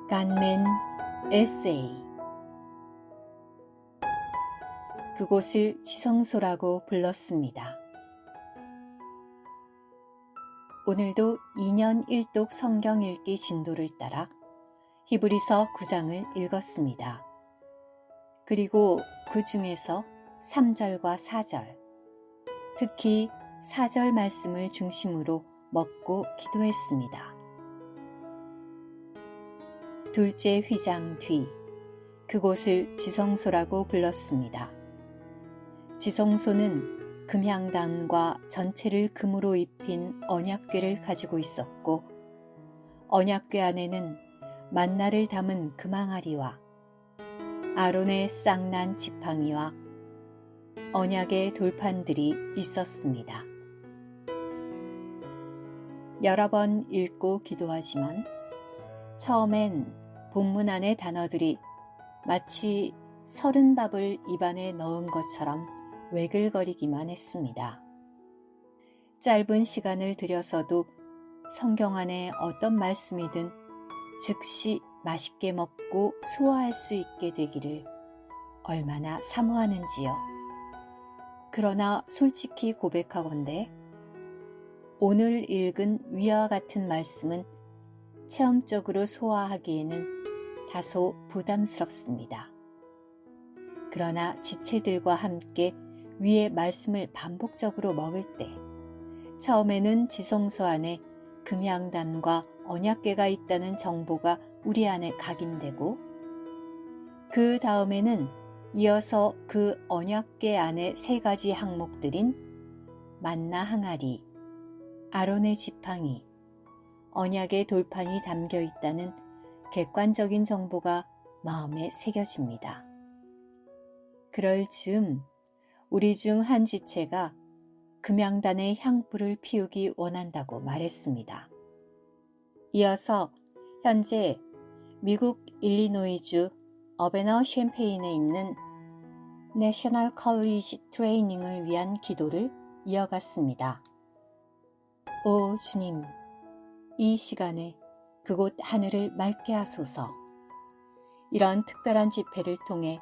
간멘 에세이. 그곳을 지성소라고 불렀습니다. 오늘도 2년 1독 성경 읽기 진도를 따라 히브리서 9장을 읽었습니다. 그리고 그 중에서 3절과 4절, 특히 4절 말씀을 중심으로 먹고 기도했습니다. 둘째 휘장 뒤, 그곳을 지성소라고 불렀습니다. 지성소는 금향단과 전체를 금으로 입힌 언약궤를 가지고 있었고, 언약궤 안에는 만나를 담은 금항아리와 아론의 쌍난 지팡이와 언약의 돌판들이 있었습니다. 여러 번 읽고 기도하지만 처음엔 본문 안의 단어들이 마치 서른 밥을 입안에 넣은 것처럼 왜글거리기만 했습니다. 짧은 시간을 들여서도 성경 안에 어떤 말씀이든 즉시 맛있게 먹고 소화할 수 있게 되기를 얼마나 사모하는지요. 그러나 솔직히 고백하건대 오늘 읽은 위와 같은 말씀은 체험적으로 소화하기에는 다소 부담스럽습니다. 그러나 지체들과 함께 위의 말씀을 반복적으로 먹을 때 처음에는 지성소 안에 금양단과 언약궤가 있다는 정보가 우리 안에 각인되고, 그 다음에는 이어서 그 언약궤 안에 3가지 항목들인 만나 항아리, 아론의 지팡이, 언약의 돌판이 담겨 있다는 객관적인 정보가 마음에 새겨집니다. 그럴 즈음 우리 중 한 지체가 금양단의 향불을 피우기 원한다고 말했습니다. 이어서 현재 미국 일리노이주 어베너 캠페인에 있는 내셔널 컬리지 트레이닝을 위한 기도를 이어갔습니다. 오 주님, 이 시간에 그곳 하늘을 맑게 하소서. 이런 특별한 집회를 통해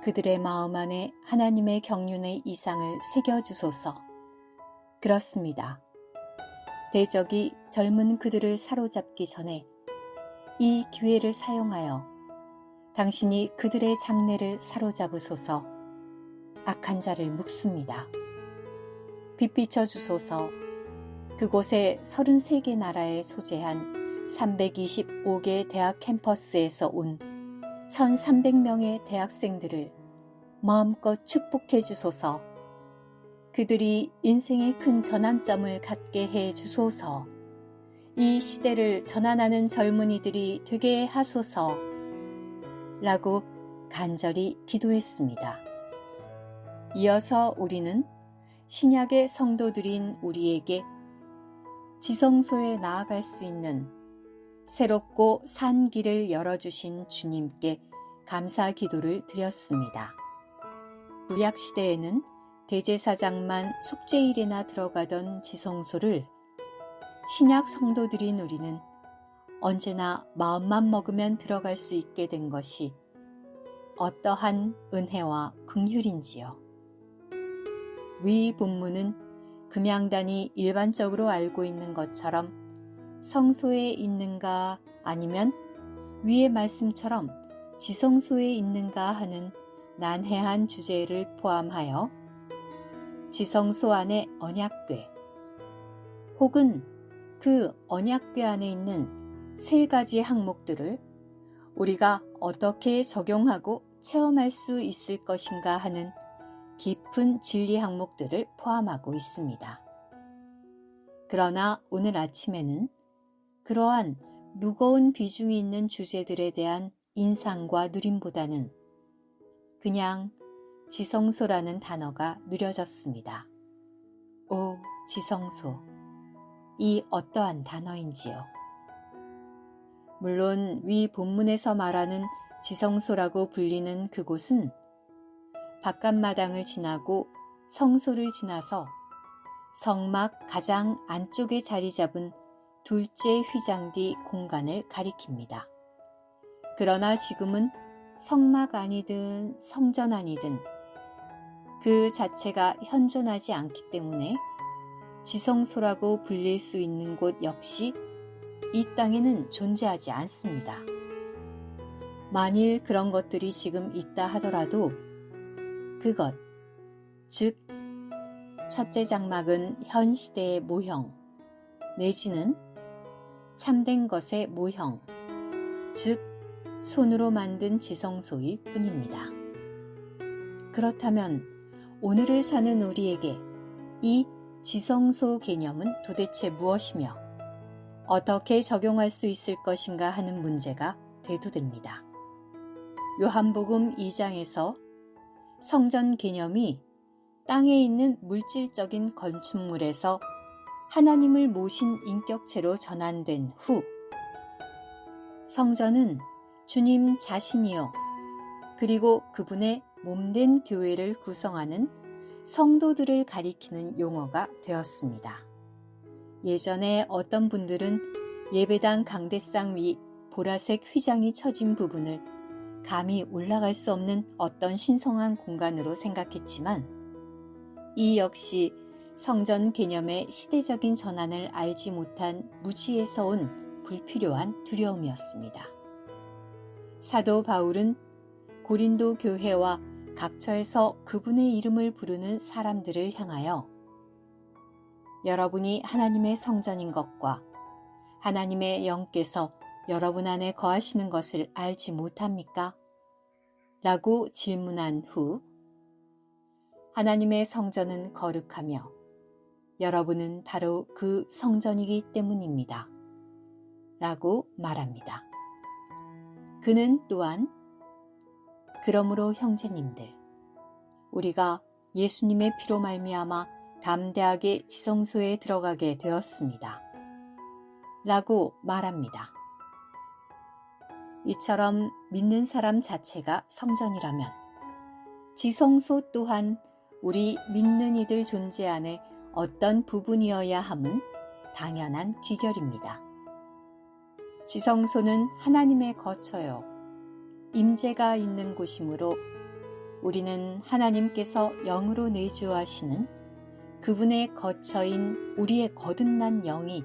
그들의 마음 안에 하나님의 경륜의 이상을 새겨주소서. 그렇습니다. 대적이 젊은 그들을 사로잡기 전에 이 기회를 사용하여 당신이 그들의 장래를 사로잡으소서. 악한 자를 묵습니다. 빛비춰 주소서. 그곳에 33개 나라에 소재한 325개 대학 캠퍼스에서 온 1,300명의 대학생들을 마음껏 축복해 주소서. 그들이 인생의 큰 전환점을 갖게 해 주소서. 이 시대를 전환하는 젊은이들이 되게 하소서. 라고 간절히 기도했습니다. 이어서 우리는 신약의 성도들인 우리에게 지성소에 나아갈 수 있는 새롭고 산 길을 열어주신 주님께 감사 기도를 드렸습니다. 구약시대에는 대제사장만 속죄일에나 들어가던 지성소를 신약 성도들인 우리는 언제나 마음만 먹으면 들어갈 수 있게 된 것이 어떠한 은혜와 긍휼인지요. 위 본문은 금양단이 일반적으로 알고 있는 것처럼 성소에 있는가 아니면 위의 말씀처럼 지성소에 있는가 하는 난해한 주제를 포함하여 지성소 안의 언약궤 혹은 그 언약궤 안에 있는 3가지 항목들을 우리가 어떻게 적용하고 체험할 수 있을 것인가 하는 깊은 진리 항목들을 포함하고 있습니다. 그러나 오늘 아침에는 그러한 무거운 비중이 있는 주제들에 대한 인상과 누림보다는 그냥 지성소라는 단어가 누려졌습니다. 오, 지성소. 이 어떠한 단어인지요. 물론 위 본문에서 말하는 지성소라고 불리는 그곳은 바깥마당을 지나고 성소를 지나서 성막 가장 안쪽에 자리 잡은 둘째 휘장 뒤 공간을 가리킵니다. 그러나 지금은 성막 아니든 성전 아니든 그 자체가 현존하지 않기 때문에 지성소라고 불릴 수 있는 곳 역시 이 땅에는 존재하지 않습니다. 만일 그런 것들이 지금 있다 하더라도 그것, 즉 첫째 장막은 현 시대의 모형 내지는 참된 것의 모형, 즉 손으로 만든 지성소일 뿐입니다. 그렇다면 오늘을 사는 우리에게 이 지성소 개념은 도대체 무엇이며 어떻게 적용할 수 있을 것인가 하는 문제가 대두됩니다. 요한복음 2장에서 성전 개념이 땅에 있는 물질적인 건축물에서 하나님을 모신 인격체로 전환된 후 성전은 주님 자신이요 그리고 그분의 몸된 교회를 구성하는 성도들을 가리키는 용어가 되었습니다. 예전에 어떤 분들은 예배당 강대상 위 보라색 휘장이 쳐진 부분을 감히 올라갈 수 없는 어떤 신성한 공간으로 생각했지만 이 역시 성전 개념의 시대적인 전환을 알지 못한 무지에서 온 불필요한 두려움이었습니다. 사도 바울은 고린도 교회와 각처에서 그분의 이름을 부르는 사람들을 향하여 여러분이 하나님의 성전인 것과 하나님의 영께서 여러분 안에 거하시는 것을 알지 못합니까? 라고 질문한 후 하나님의 성전은 거룩하며 여러분은 바로 그 성전이기 때문입니다. 라고 말합니다. 그는 또한 그러므로 형제님들, 우리가 예수님의 피로 말미암아 담대하게 지성소에 들어가게 되었습니다. 라고 말합니다. 이처럼 믿는 사람 자체가 성전이라면 지성소 또한 우리 믿는 이들 존재 안에 어떤 부분이어야 함은 당연한 귀결입니다. 지성소는 하나님의 거처요, 임재가 있는 곳이므로 우리는 하나님께서 영으로 내주하시는 그분의 거처인 우리의 거듭난 영이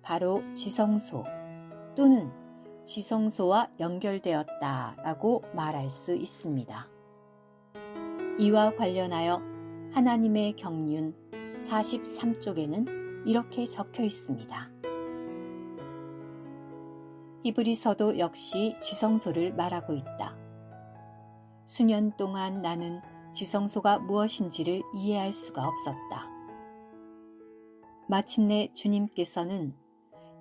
바로 지성소 또는 지성소와 연결되었다라고 말할 수 있습니다. 이와 관련하여 하나님의 경륜 43쪽에는 이렇게 적혀 있습니다. 히브리서도 역시 지성소를 말하고 있다. 수년 동안 나는 지성소가 무엇인지를 이해할 수가 없었다. 마침내 주님께서는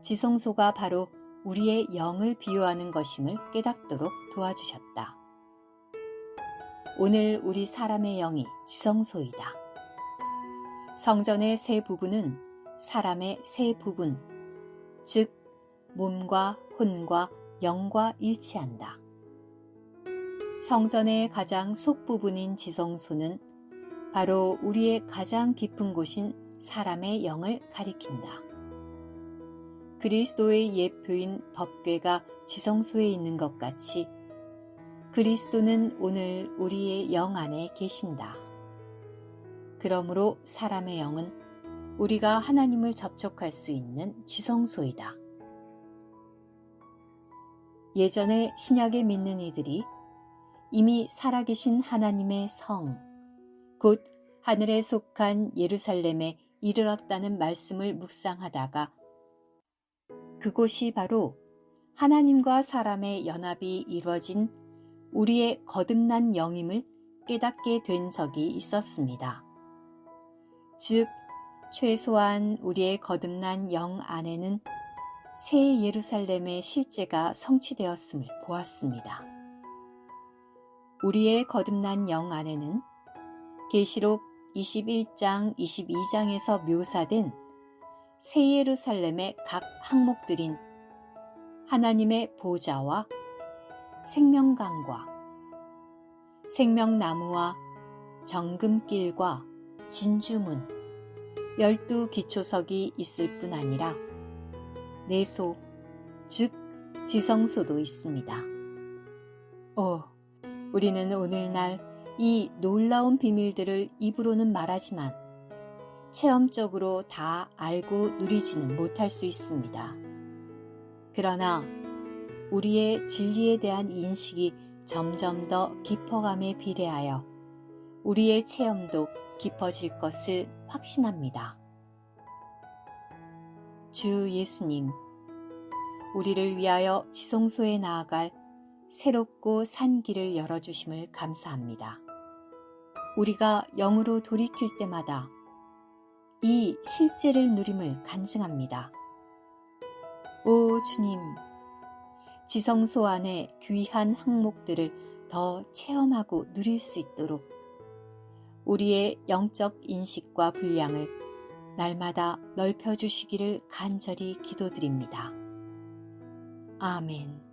지성소가 바로 우리의 영을 비유하는 것임을 깨닫도록 도와주셨다. 오늘 우리 사람의 영이 지성소이다. 성전의 세 부분은 사람의 세 부분, 즉 몸과 혼과 영과 일치한다. 성전의 가장 속부분인 지성소는 바로 우리의 가장 깊은 곳인 사람의 영을 가리킨다. 그리스도의 예표인 법궤가 지성소에 있는 것 같이 그리스도는 오늘 우리의 영 안에 계신다. 그러므로 사람의 영은 우리가 하나님을 접촉할 수 있는 지성소이다. 예전에 신약에 믿는 이들이 이미 살아계신 하나님의 성, 곧 하늘에 속한 예루살렘에 이르렀다는 말씀을 묵상하다가 그곳이 바로 하나님과 사람의 연합이 이루어진 우리의 거듭난 영임을 깨닫게 된 적이 있었습니다. 즉, 최소한 우리의 거듭난 영 안에는 새 예루살렘의 실제가 성취되었음을 보았습니다. 우리의 거듭난 영 안에는 계시록 21장, 22장에서 묘사된 새 예루살렘의 각 항목들인 하나님의 보좌와 생명강과 생명나무와 정금길과 진주문, 12 기초석이 있을 뿐 아니라 내소, 즉 지성소도 있습니다. 우리는 오늘날 이 놀라운 비밀들을 입으로는 말하지만 체험적으로 다 알고 누리지는 못할 수 있습니다. 그러나 우리의 진리에 대한 인식이 점점 더 깊어감에 비례하여 우리의 체험도 깊어질 것을 확신합니다. 주 예수님, 우리를 위하여 지성소에 나아갈 새롭고 산 길을 열어주심을 감사합니다. 우리가 영으로 돌이킬 때마다 이 실제를 누림을 간증합니다. 오 주님, 지성소 안의 귀한 항목들을 더 체험하고 누릴 수 있도록 우리의 영적 인식과 분량을 날마다 넓혀주시기를 간절히 기도드립니다. 아멘.